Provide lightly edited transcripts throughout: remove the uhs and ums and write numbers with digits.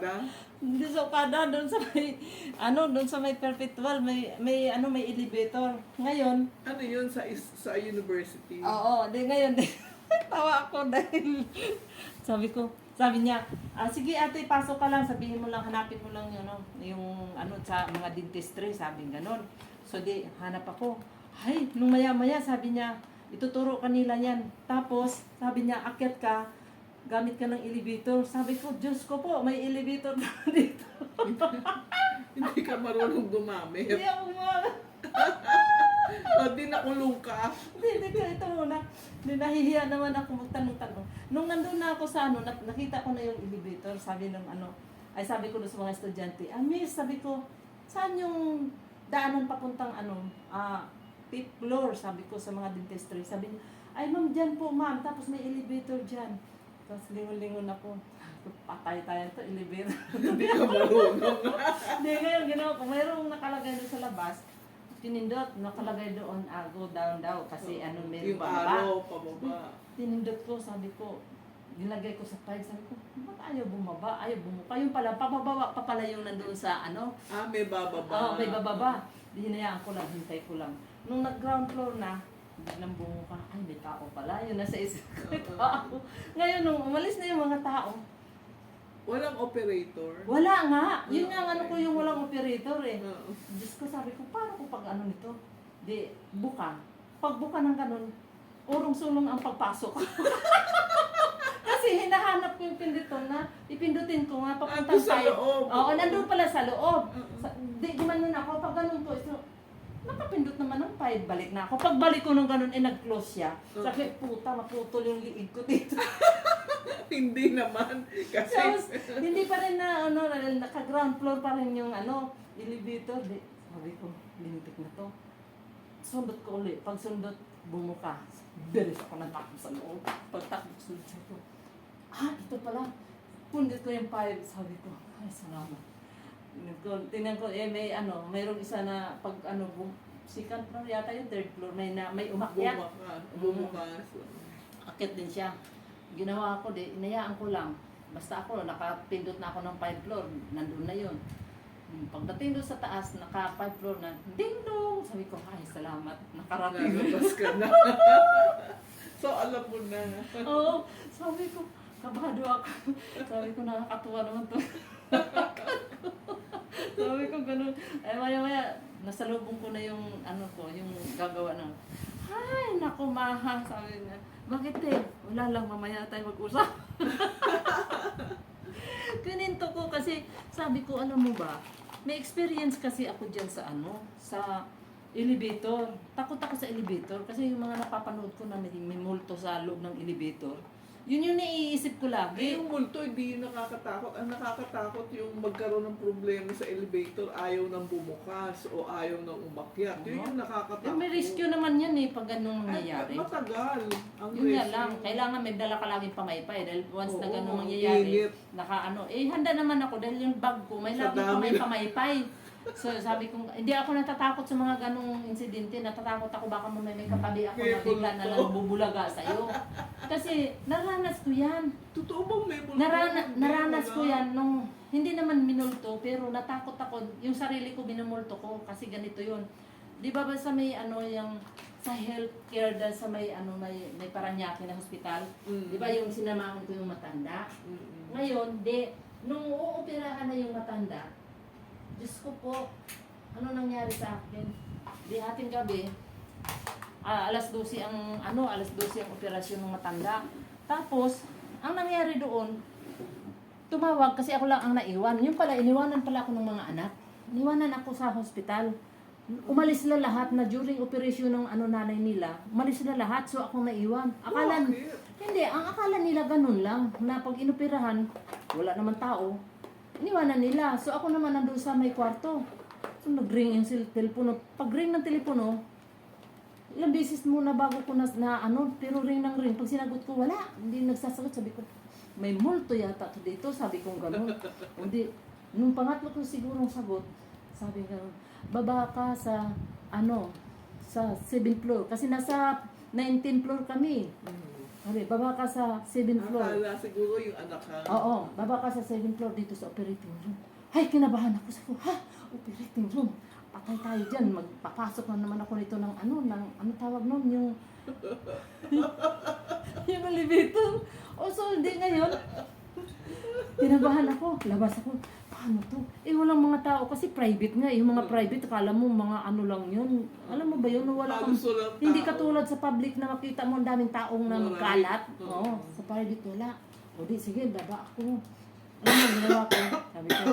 Okada? Hindi sa Okada, doon sa may, doon sa may Perpetual, may elevator. Ngayon, Ano yun sa university? oo, ngayon, tawa ako dahil, sabi niya, sige ate, pasok ka lang, sabihin mo lang, hanapin mo lang yung sa mga dentistry, sabi ganon. So hanap ako. Ay, nung maya-maya, sabi niya, ituturo kanila yan. Tapos, sabi niya, akyat ka, gamit ka ng elevator. Sabi ko, Diyos ko po, may elevator na dito. Hindi ka marunong gumamit. Hindi ako O, di nakulong ka. Hindi ka, ito muna. Nahihiya naman ako magtanong-tanong. Nung nandun na ako sa nakita ko na yung elevator, sabi sabi ko doon sa mga estudyante, miss, sabi ko, saan yung daanan papuntang fifth floor, sabi ko sa mga dentistry. Sabi niya, ay ma'am, dyan po ma'am, tapos may elevator dyan. Tapos lingon-lingon ako, patay tayo ito, elevator. Hindi ka marunong. Hindi, ngayon ginawa ko, mayroong nakalagay doon sa labas, tinindot, nakalagay doon, go down daw, kasi may Yung araw, pababa. Tinindot ko, sabi ko, nilagay ko sa tide, sabi ko, ba't ayaw bumaba, ayaw bumuka. Yung pala, pababa pa pala yung nandoon sa May bababa. Oo, may bababa. Di hinayaan ko lang, hintay ko lang. Nung nag-ground floor na, biglang bumuka, ay may tao pala, yun nasa isip ko, may tao. Ngayon, nung umalis na yung mga tao, Walang operator. wala nga. Yun nga ang ko yung walang operator eh. Oo. Diyos ko, sabi ko, paano ko pag nito? Di, buka. Pag buka ng ganun, urong-sulong ang pagpasok. Kasi hinahanap ko yung pindutin na, ipindutin ko nga, papuntang Ando sa tayo. loob. Oo, nandun pala sa loob. Oo. Di gumanon ako, pag ganun ko, nakapindot naman ng 5, balik na ako. Pag balik ko ng ganun, nag-close siya. Sabi, puta, maputol yung liig ko dito. Hindi naman. Kasi, Tapos, hindi pa rin naka-ground floor pa rin yung elevator. Sabi ko, lintik na to. Sundot ko ulit. Pag sundot, bumuka. Bilis ako natakbo sa loob. Pagtakbo, sundot ko. Ito pala. Pundit ko yung 5. Sabi ko, ay, salamat. Tingnan ko, mayroong isa na pag second floor yata yung third floor, may umakyat. Bumukas. Akit din siya. Ginawa ko, inayaan ko lang. Basta ako, nakapindot na ako ng 5 floor, nandun na yun. Pagdating doon sa taas, naka 5 floor na, ding dong! Sabi ko, ay, salamat, nakarating. Nalabas ka na. So, alam mo na. Oo, sabi ko, kabado ako. Sabi ko, nakakatuwa naman to. Sabi ko, ganun. Ay, maya-maya, nasalubong ko na yung, yung gagawa ng, ay, naku, maha, sabi niya. Bakit wala lang, mamaya tayo mag-usap. Kininto ko kasi, sabi ko, alam mo ba, may experience kasi ako dyan sa sa elevator. Takot ako sa elevator kasi yung mga napapanood ko na may multo sa loob ng elevator. Yun yung naiisip ko lagi. Yung multo, hindi yung nakakatakot. Ang nakakatakot yung magkaroon ng problema sa elevator, ayaw nang bumukas o ayaw nang umakyat. Yun yung nakakatakot. May rescue naman yan pag ganun nangyayari. Matagal. Ang Yun nga rescue. lang, kailangan may dala ka laging pamaypay dahil once na Oo, ganun mangyayari, init. handa naman ako dahil yung bag ko may Sa laging dami pamaypay. So sabi ko, hindi ako natatakot sa mga ganung insidente, natatakot ako baka may katabi ako na bigla na lang bubulaga sa'yo. Kasi naranas ko yan. Totoo bang may multo? Naranas ko yan nung hindi naman minulto pero natakot ako, yung sarili ko binumulto ko kasi ganito yun. Di ba sa may yung sa healthcare dahil sa may Paranaque na hospital, di ba yung sinamahan ko yung matanda? Ngayon, nung uoperahan na yung matanda, Diyos ko po, ano nangyari sa akin? Di ating gabi, alas 12 ang operasyon ng matanda. Tapos, ang nangyari doon, tumawag kasi ako lang ang naiwan. Yung pala, iniwanan pala ako ng mga anak. Iniwanan ako sa hospital. Umalis na lahat na during operasyon ng nanay nila. Umalis na lahat, so ako naiwan. Hindi, ang akala nila ganun lang, na pag inoperahan, wala naman tao. Iniwanan nila. So ako naman nandun sa may kwarto. So nag-ring yung telepono. Pag-ring ng telepono, ilang beses muna bago ko pero ring ng ring. Pag sinagot ko, wala. Hindi nagsasagot. Sabi ko, may multo yata to dito. Sabi ko gano'n. Hindi. Nung pangatlo ko sigurong sagot, sabi gano'n, baba ka sa sa 7th floor. Kasi nasa 19th floor kami. Ari, baba ka sa 7th floor. Akala siguro yung anak ha. Oo, baba ka sa 7th floor dito sa operating room. Ay, kinabahan ako. Sabi ko, ha? Operating room. Patay tayo dyan. Magpapasok na naman ako nito ng ano tawag nun, yung yung elevator. O, so, hindi ngayon. Kinabahan ako. Labas ako. Paano to? Eh, walang mga tao. Kasi private nga. Yung mga private, akala mo mga ano lang yun. Alam mo ba yun? Wala kang, Halos walang hindi tao. katulad sa public na makita mo ang daming taong na Marami. magkalat. Oo. Oo, sa private wala. O di, sige, baba ako. Alam mo, ginawa ko. Sabi ko,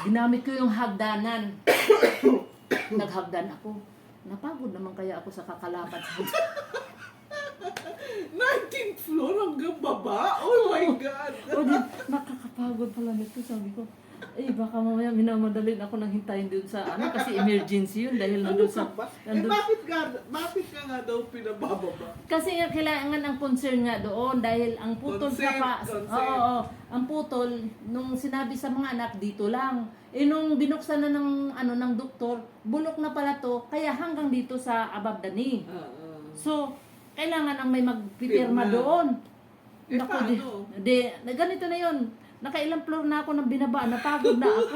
ginamit ko yung hagdanan. Naghagdan ako. Napagod naman kaya ako sa kakalapat sa 19th floor hanggang baba? Oh my God! O di, nakakapagod pala nito. Sabi ko, baka mamaya minamadalin ako nang hintayin doon sa kasi emergency yun dahil Ano nandun ka sa... ba? nandun- Bakit ka nga daw pinabababa? Kasi nga kailangan ang concern nga doon dahil ang putol Consent, sa consent. Oo, ang putol nung sinabi sa mga anak dito lang. Nung binuksan na ng doktor, bulok na pala to kaya hanggang dito sa above the knee. So, kailangan ang may magpipirma Pirma. doon. Eh, Naku, paano? ganito na yon. Nakailang floor na ako ng binaba, napagod na ako.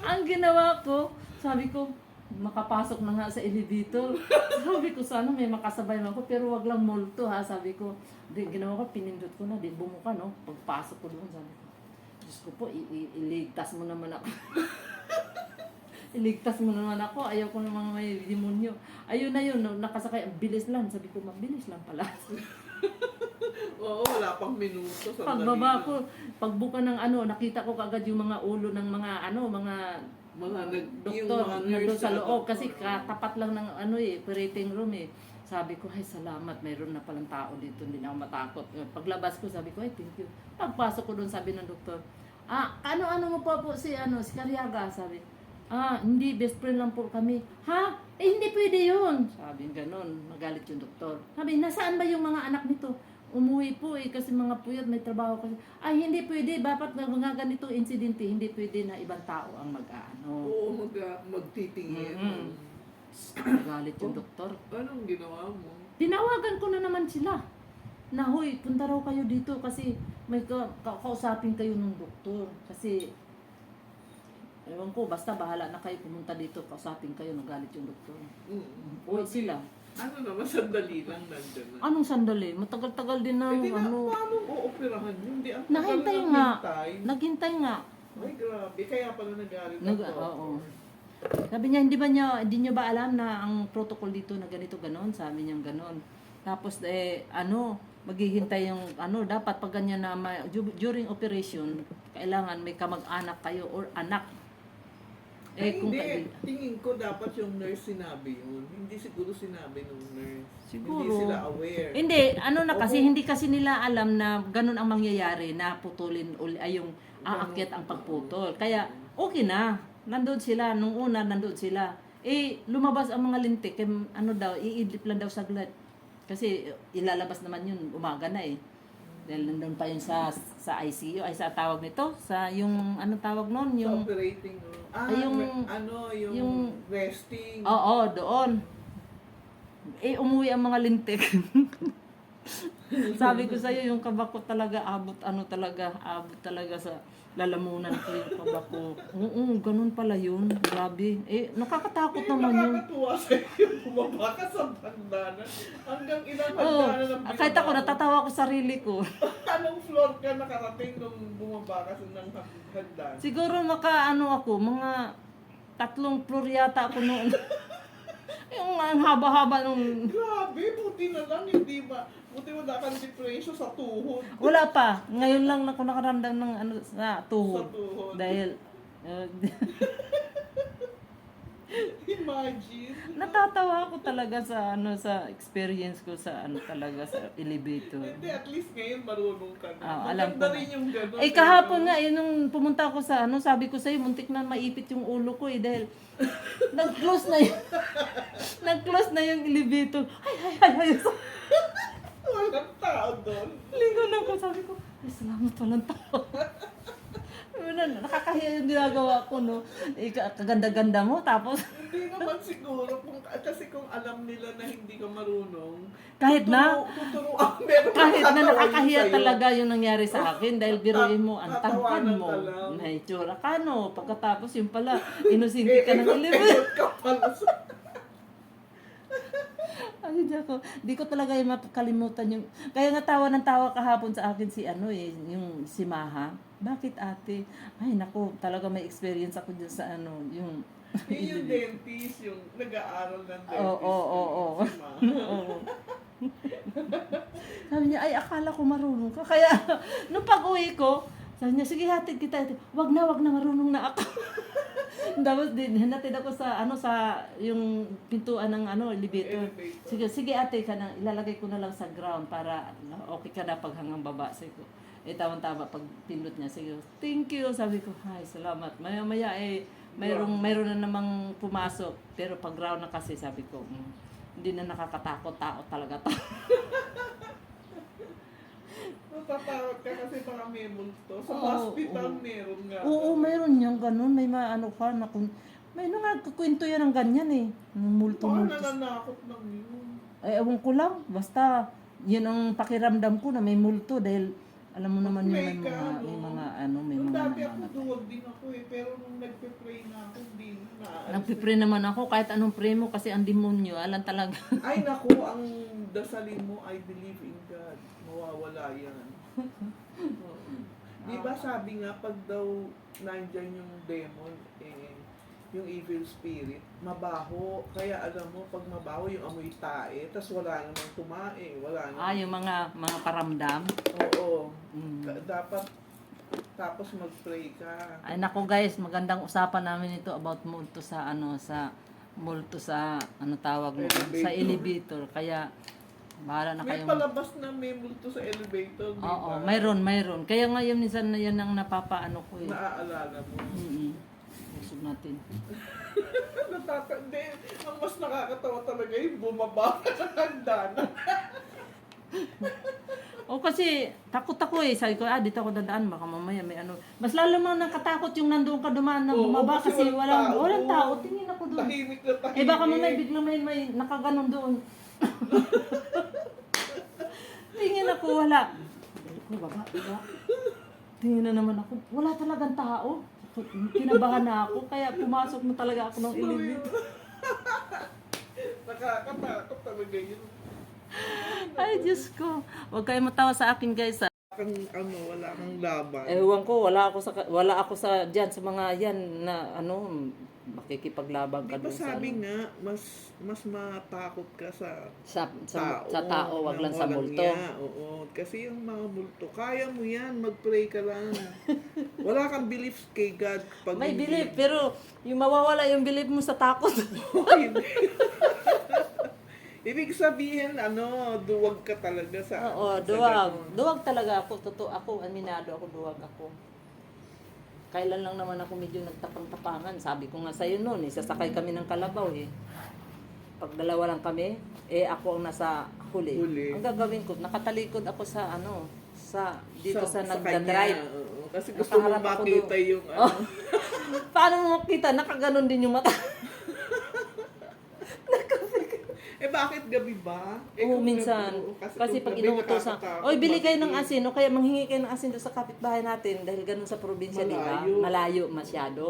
Ang ginawa ko, sabi ko, makapasok na nga sa elevator. Sabi ko, sana may makasabay ako, pero wag lang multo ha. Sabi ko, ginawa ko, pinindot ko na, bumuka no. Pagpasok ko doon, sabi ko, Diyos ko po, iligtas mo naman ako. Iligtas mo naman ako, ayaw ko ng mga may demonyo. Ayun na yun, nakasakay, bilis lang. Sabi ko, mabilis lang pala. Oo, wala pang minuto. Sandali Pagbaba lang. ko, pagbuka ng nakita ko kagad yung mga ulo ng mga Mga yung doktor mga nandun nurse sa at loob doktor. kasi katapat lang ng operating room eh. Sabi ko, ay salamat, mayroon na palang tao dito, hindi na ako matakot. Paglabas ko, sabi ko, ay thank you. Pagpasok ko doon, sabi ng doktor, ano mo po si Cariaga, sabi. Hindi, best friend lang po kami. Ha? Hindi pwede yun. Sabi, ganon, magalit yung doktor. Sabi, nasaan ba yung mga anak nito? Umuwi po kasi mga puyat, may trabaho kasi. Hindi pwede, dapat mga ganito insidente, hindi pwede na ibang tao ang Oo, magtitingin. Magalit yung doktor. Anong ginawa mo? Tinawagan ko na naman sila. Na, huy, punta raw kayo dito kasi may kausapin kayo ng doktor. Kasi, ewan ko, basta bahala na kayo pumunta dito, kausapin kayo, nagalit yung doktor. Uwi sila. Ano naman, sandali lang nandun na. Anong sandali? Matagal-tagal din na, Hindi na, paano uoperahan yun? Hindi, ang tagal Naghintay na nga. hintay. Naghintay nga. Ay, grabe. Kaya pala nagalit ang doctor. Oo. Sabi niya, hindi niyo ba alam na ang protocol dito na ganito, ganon? Sabi niya ganon. Tapos, maghihintay yung, dapat pag ganyan na, during operation, kailangan may kamag-anak kayo or anak. Hindi, tingin ko dapat yung nurse sinabi yun. Hindi siguro sinabi nung nurse. Siguro. Hindi sila aware. Hindi, hindi kasi nila alam na ganun ang mangyayari na putulin ay yung aakyat ang pagputol. Kaya okay na. Nandoon sila nung una, nandoon sila. Lumabas ang mga lintik, iidlip lang daw saglit. Kasi ilalabas naman yun umaga na eh. Dahil nandun pa yun sa ICU, ay sa tawag nito, sa yung tawag noon, Sa yung operating room. yung- Yung resting. Oo, doon. Umuwi ang mga lintik. Sabi ko sa'yo, yung kabako talaga, abot talaga sa lalamunan ko yung kabako. Oo, ganun pala yun. Grabe. Nakakatakot naman yun. Nakakatuwa sa'yo. Bumaba ka sa hagdanan. Hanggang ilang Oo, hagdanan ang kahit ako, natatawa ko sarili ko. Anong floor ka nakarating nung bumaba ka ng hagdanan? Siguro mga 3 floor yata ako noon. Yung ang haba-haba nung... Grabe, buti na lang, hindi ba? Buti wala kang depression sa tuhod. Wala pa. Ngayon lang ako nakaramdam ng sa tuhod. Sa tuhod. Dahil... Imagine. natatawa ako talaga sa sa experience ko sa talaga sa elevator. Hindi, at least ngayon marunong ka na. Alam Maganda ko na. rin yung gano'n. Kahapon nga, nung pumunta ako sa sabi ko sa'yo, muntik na maipit yung ulo ko dahil nag-close na yung, nag-close na yung elevator. Ay. Walang tao doon. Lingon ako, sabi ko, ay salamat walang tao. nakakahiya yung ginagawa ko, no? Kaganda-ganda mo, tapos Hindi naman siguro, kasi kung alam nila na hindi ka marunong, kahit na, tuturuan, meron kahit na kang nakakahiya sa'yo. talaga yung nangyari sa akin dahil biruin mo, ang tangkad Tatawanan mo, ka lang. na itsura ka, no? Pagkatapos yung pala, inusinti ka ng ilibig. Ekot ka pala sa... Ay, di ko talaga yung makalimutan yung, kaya nga tawa ng tawa kahapon sa akin si yung si Maha. Bakit ate? Ay, naku, talaga may experience ako dyan sa yung, Yun yung dentist, yung nag-aaral ng dentist. Oo. Si Ma. Oo. Sabi niya, ay, akala ko marunong ka. Kaya, nung pag-uwi ko, sabi niya, sige, hatid kita. Wag na, marunong na ako. Tapos din, hinatid ako sa yung pintuan ng elevator. Elevator. Sige ate, ilalagay ko na lang sa ground para okay ka na pag hanggang baba. Sabi ko, tama-tama, pag pindot niya, sige, thank you. Sabi ko, ay, salamat. Maya-maya, mayroon na namang pumasok. Pero pag ground na kasi, sabi ko, hindi na nakakatakot, tao talaga to. Natatakot ka kasi baka may multo. Sa Oo, hospital oo. meron nga. Oo, mayroon niyang ganun. May ka na may nagkukwento yan ng ganyan eh. Ng Baka multo. nananakot lang yun. Ay, ewan ko lang. Basta, yun ang pakiramdam ko na may multo dahil alam mo naman yung may Mag-pray ka, mga, may Nung mga dati ako namamatay. duwag din ako eh. Pero nung nagpe-pray na ako, hindi na naaalis. Nagpipray naman ako kahit anong pray mo kasi ang demonyo, alam talaga. Ay naku, ang dasalin mo, I believe in God. Mawawala yan. Oo. Di ba sabi nga, pag daw nandyan yung demon, yung evil spirit, mabaho. Kaya alam mo, pag mabaho, yung amoy tae, tas wala namang tumae, wala namang... Yung mga paramdam. Oo. Mm. Dapat, tapos mag-pray ka. Ay nako guys, magandang usapan namin ito about multo sa multo sa tawag mo, Elevator. sa elevator. Kaya bahala na May kayo. palabas na may multo sa elevator, di ba? Oo, mayroon. Kaya ngayon minsan na yan ang napapaano ko eh. Naaalala mo. Usog natin. Hindi, ang mas nakakatawa talaga yung bumaba ka sa hagdanan. O kasi takot ako eh. Sabi ko, dito ako dadaan, baka mamaya may Mas lalo mang nakatakot yung nandoon ka dumaan na Oo, bumaba kasi kasi walang walang tao. tao. Tingin ako doon. Tahimik na tahimik. Eh baka mamaya biglang may nakaganon doon. Tingin ako, wala. Ako, baba. Tingin na naman ako, wala talagang tao. Kinabahan na ako, kaya pumasok na talaga ako ng ilibig. Nakakatakot talaga yun. Ay, Diyos ko. Huwag kayo matawa sa akin, guys. Wala kang laban. Ewan ko, wala ako sa diyan sa mga yan na makikipaglabang ka Di ba doon sa sabi nga, mas matakot ka sa sa tao, wag lang sa walang multo. niya. Oo, kasi yung mga multo, kaya mo yan, mag-pray ka lang. Wala kang belief kay God. Pag May hindi- belief, pero yung mawawala yung belief mo sa takot. Ibig sabihin, duwag ka talaga sa... Oo, sa duwag. ganon. Duwag talaga ako. Totoo ako, aminado ako, duwag ako. Kailan lang naman ako medyo nagtapang-tapangan. Sabi ko nga sa'yo noon, sasakay kami ng kalabaw eh. Pag dalawa lang kami, ako ang nasa huli. Ang gagawin ko, nakatalikod ako sa dito sa nagdadrive. kanya, oo. Kasi gusto mo Nakaharap ako makita doon. yung Paano mo makita? Nakaganon din yung mata. bakit gabi ba? Oo, kung minsan. gabi, Kasi kung pag gabi, inuutosan, nakakatakot, oy, bili kayo ng madilim. asin, o kaya manghingi kayo ng asin doon sa kapitbahay natin dahil ganun sa probinsya, di ba? Malayo. Malayo masyado.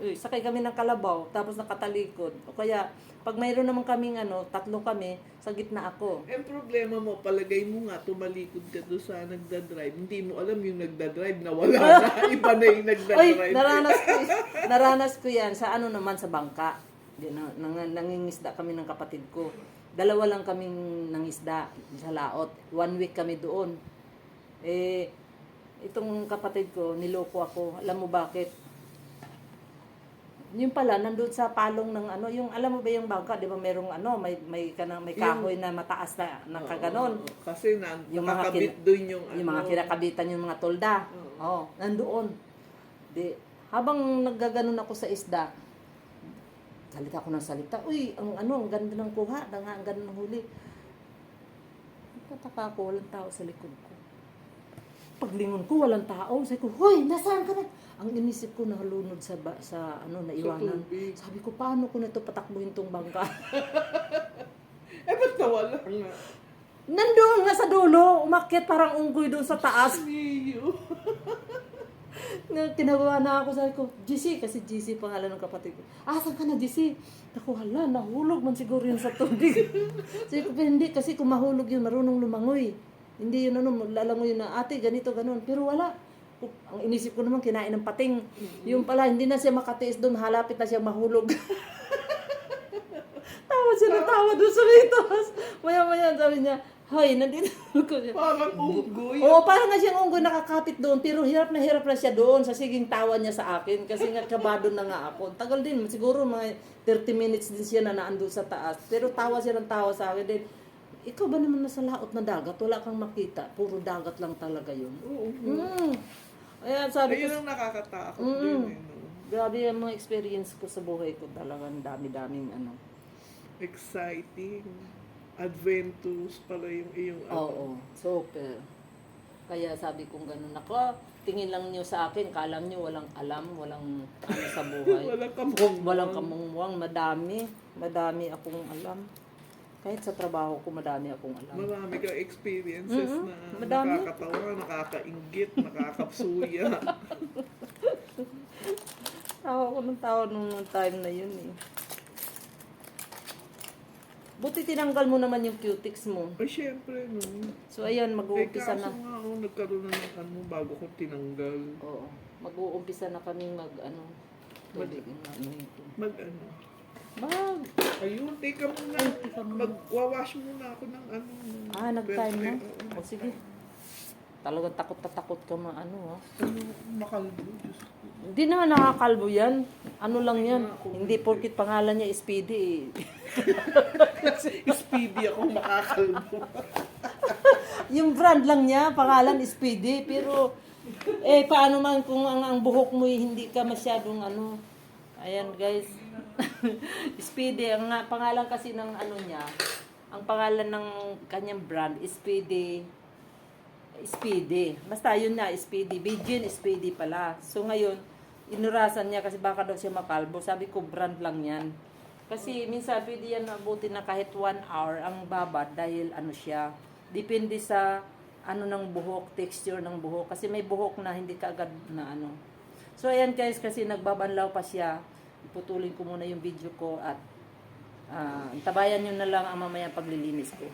Uy, sakay kami ng kalabaw, tapos nakatalikod. O kaya, pag mayroon naman kaming tatlo kami, sa gitna ako. Eh, problema mo, palagay mo nga, tumalikod ka doon sa nagdadrive. Hindi mo alam yung nagdadrive na wala na. Iba na yung Oy, nagdadrive. naranas ko yan sa naman sa bangka. Nangingisda kami ng kapatid ko. Dalawa lang kaming nangisda sa laot. 1 week kami doon. Itong kapatid ko, niloko ako. Alam mo bakit? Yung pala, nandun sa palong ng yung alam mo ba yung bangka, di ba merong may kahoy na mataas na nakaganon. Oo, kasi Yung mga nakakabit doon Yung mga kinakabitan yung mga tolda. Nandoon. Habang naggaganon ako sa isda, salita ko ng salita. Uy, ang ganda ng kuha, ang ganda ng huli. Nagtataka ako, walang tao sa likod ko. Paglingon ko, walang tao. Sabi ko, hoy, nasaan ka na? Ang inisip ko, nahalunod sa naiwanan. tubig. Sabi ko, paano ko na ito patakbuhin tong bangka? Eh, ba't nawala nga? Nandoon nga sa dulo, umakyat parang unggoy doon sa taas. Niyo. Kinabawa na ako, sabi ko, GC, kasi GC pangalan ng kapatid ko. Asan ka na, GC? Ako, hala, nahulog man siguro yun sa tubig. Sabi ko, pero hindi, kasi kung mahulog yun, marunong lumangoy. Hindi yun, lalangoy yun na, ate, ganito, ganun. Pero wala. Ang inisip ko naman, kinain ng pating. Yung pala, hindi na siya makatiis doon, halapit na siya mahulog. Tawa siya na tawa doon sa ritos. Maya-maya, sabi niya, hoy, nandito ko siya. Parang unggoy. Oo, parang nga siyang unggoy nakakapit doon, pero hirap na siya doon sa siging tawa niya sa akin kasi nga kabado na nga ako. Tagal din, siguro mga 30 minutes din siya na naandun sa taas. Pero tawa siya ng tawa sa akin din. Ikaw ba naman nasa laot na dagat? Wala kang makita. Puro dagat lang talaga yun. Oo. Ayan, sabi Ayun ko, ang nakakatakot din. Eh, no? grabe yung mga experience ko sa buhay ko. Talagang dami-daming ano. Exciting. Adventures pala yung iyong Oo, super. Kaya sabi kong ganun ako, tingin lang niyo sa akin, kalam niyo walang alam, walang ano sa buhay. Walang kamong. Walang kamungwang, madami akong alam. Kahit sa trabaho ko, madami akong alam. Marami kang experiences na Madami. nakakatawa, nakakaingit, nakakapsuya. Tawa ko ng tawa nung time na yun eh. Buti tinanggal mo naman yung cutics mo. Ay, syempre, no. So ayan, Eh, mag-uumpisa kaso na. nga, nagkaroon na ng ano, bago ko tinanggal. Oo, mag-uumpisa na kami mag-ano. Tubig, ano ito. Mag-ano. Ayun, teka muna. Ay, teka muna. Mag-wawash muna ako ng ano. Nag-time na? Oo. O sige. Talagang takot ka ano ha. Ano, makalbo. Diyos ko. Hindi naman nakakalbo yan. Ano lang yan. Hindi porkit pangalan niya Speedy eh. Speedy akong makakalbo. Yung brand lang niya, pangalan Speedy. Pero, paano man kung ang buhok mo hindi ka masyadong ano. Ayan guys. Speedy, ang pangalan kasi ng ano niya, ang pangalan ng kanyang brand, Speedy. Basta yun na, Speedy. Virgin Speedy pala. So ngayon, inurasan niya kasi baka daw siya makalbo. Sabi ko, brand lang yan. Kasi minsan pwede yan abutin na kahit 1 hour ang babad dahil ano siya. Depende sa ano ng buhok, texture ng buhok. Kasi may buhok na hindi ka agad na ano. So ayan guys, kasi nagbabanlaw pa siya. Iputulin ko muna yung video ko at tabayan nyo na lang ang mamaya paglilinis ko.